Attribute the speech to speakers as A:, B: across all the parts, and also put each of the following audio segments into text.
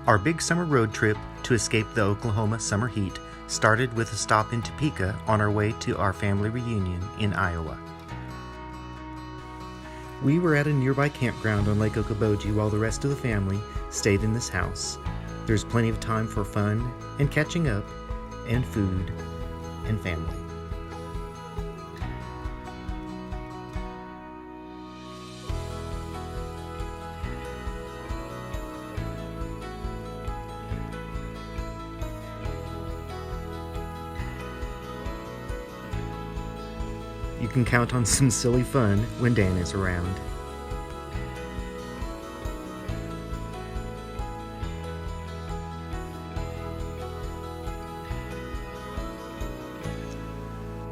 A: Our big summer road trip to escape the Oklahoma summer heat started with a stop in Topeka on our way to our family reunion in Iowa. We were at a nearby campground on Lake Okoboji while the rest of the family stayed in this house. There's plenty of time for fun and catching up and food and family. You can count on some silly fun when Dan is around.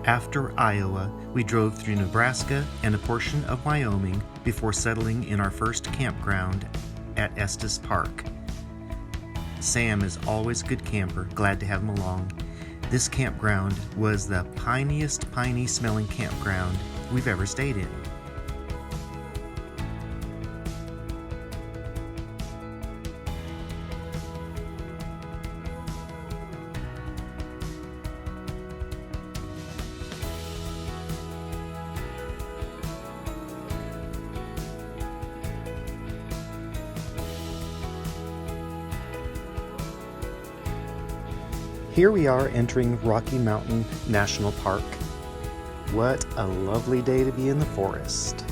A: After Iowa, we drove through Nebraska and a portion of Wyoming before settling in our first campground at Estes Park. Sam is always a good camper, glad to have him along. This campground was the piniest piney smelling campground we've ever stayed in. Here we are entering Rocky Mountain National Park. What a lovely day to be in the forest.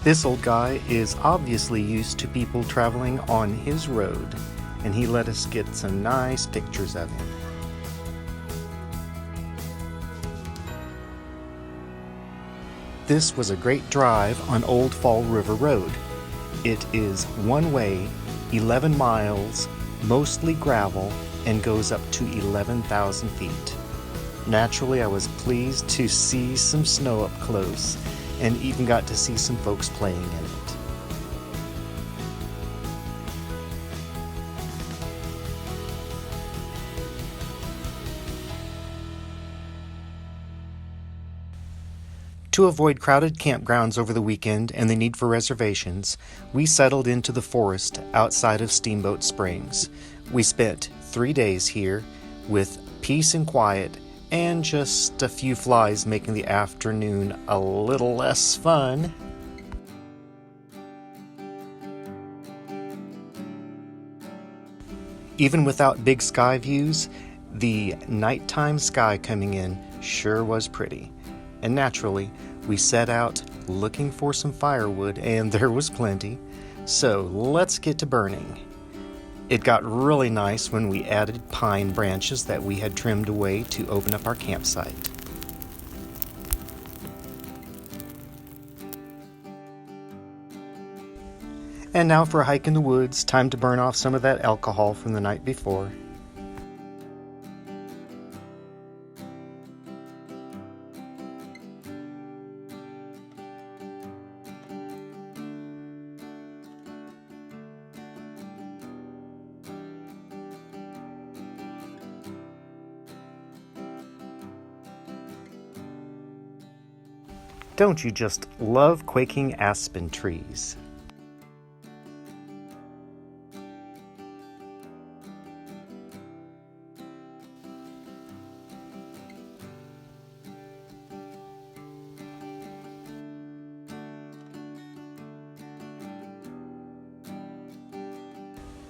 A: This old guy is obviously used to people traveling on his road, and he let us get some nice pictures of him. This was a great drive on Old Fall River Road. It is one way, 11 miles, mostly gravel, and goes up to 11,000 feet. Naturally, I was pleased to see some snow up close, and even got to see some folks playing in it. To avoid crowded campgrounds over the weekend and the need for reservations, we settled into the forest outside of Steamboat Springs. We spent 3 days here with peace and quiet, and just a few flies making the afternoon a little less fun. Even without big sky views, the nighttime sky coming in sure was pretty. And naturally, we set out looking for some firewood, and there was plenty. So let's get to burning. It got really nice when we added pine branches that we had trimmed away to open up our campsite. And now for a hike in the woods, time to burn off some of that alcohol from the night before. Don't you just love quaking aspen trees?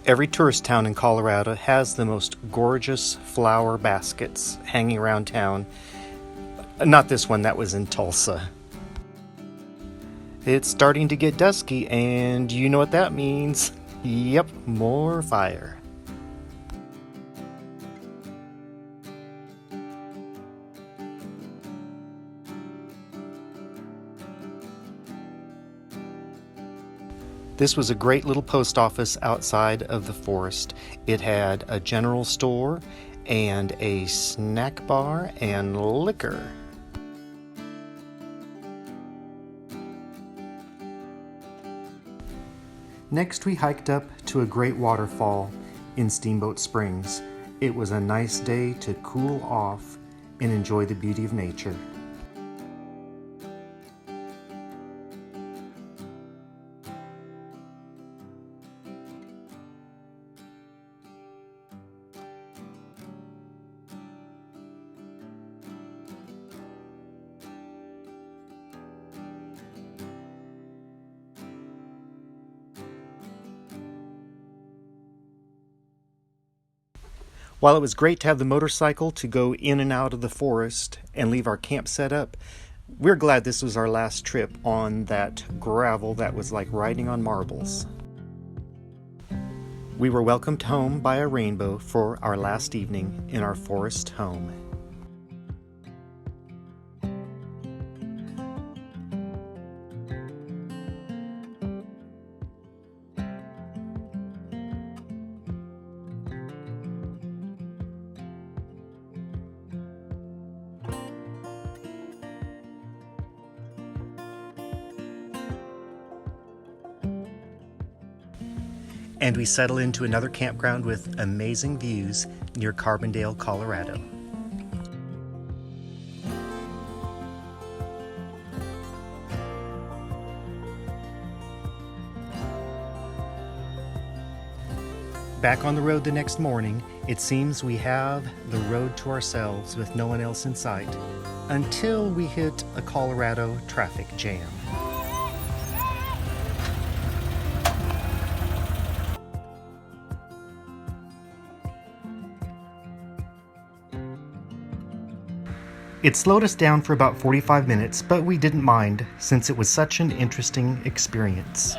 A: Every tourist town in Colorado has the most gorgeous flower baskets hanging around town. Not this one, that was in Tulsa. It's starting to get dusky, and you know what that means. Yep, more fire. This was a great little post office outside of the forest. It had a general store and a snack bar and liquor. Next, we hiked up to a great waterfall in Steamboat Springs. It was a nice day to cool off and enjoy the beauty of nature. While it was great to have the motorcycle to go in and out of the forest and leave our camp set up, we're glad this was our last trip on that gravel that was like riding on marbles. We were welcomed home by a rainbow for our last evening in our forest home. And we settle into another campground with amazing views near Carbondale, Colorado. Back on the road the next morning, it seems we have the road to ourselves with no one else in sight, until we hit a Colorado traffic jam. It slowed us down for about 45 minutes, but we didn't mind since it was such an interesting experience.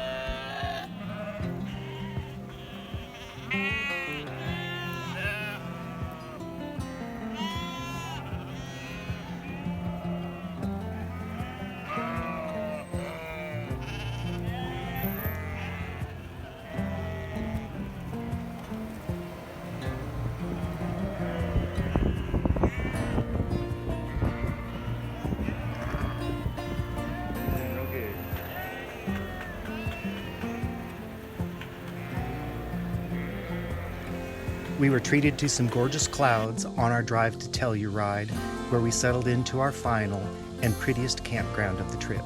A: We were treated to some gorgeous clouds on our drive to Telluride, where we settled into our final and prettiest campground of the trip.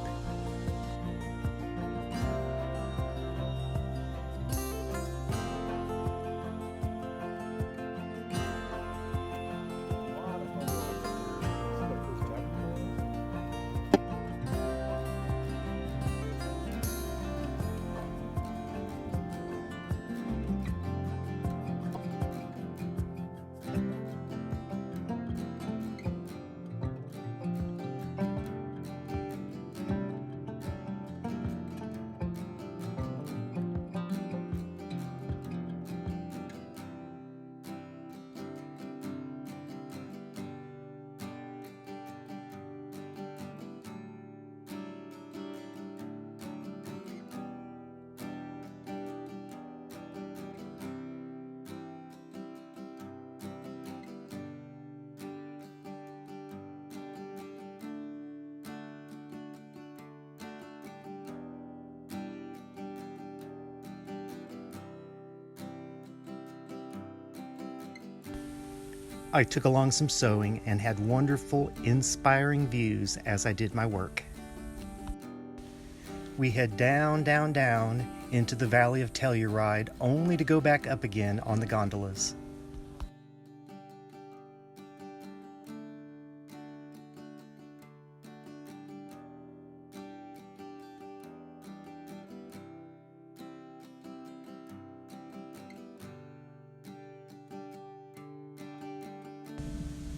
A: I took along some sewing and had wonderful, inspiring views as I did my work. We head down, down, down into the valley of Telluride, only to go back up again on the gondolas.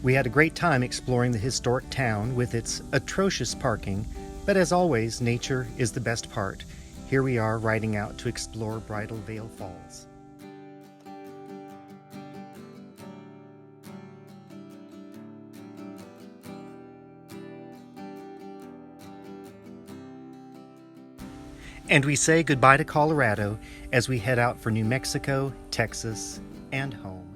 A: We had a great time exploring the historic town with its atrocious parking, but as always, nature is the best part. Here we are riding out to explore Bridal Veil Falls. And we say goodbye to Colorado as we head out for New Mexico, Texas, and home.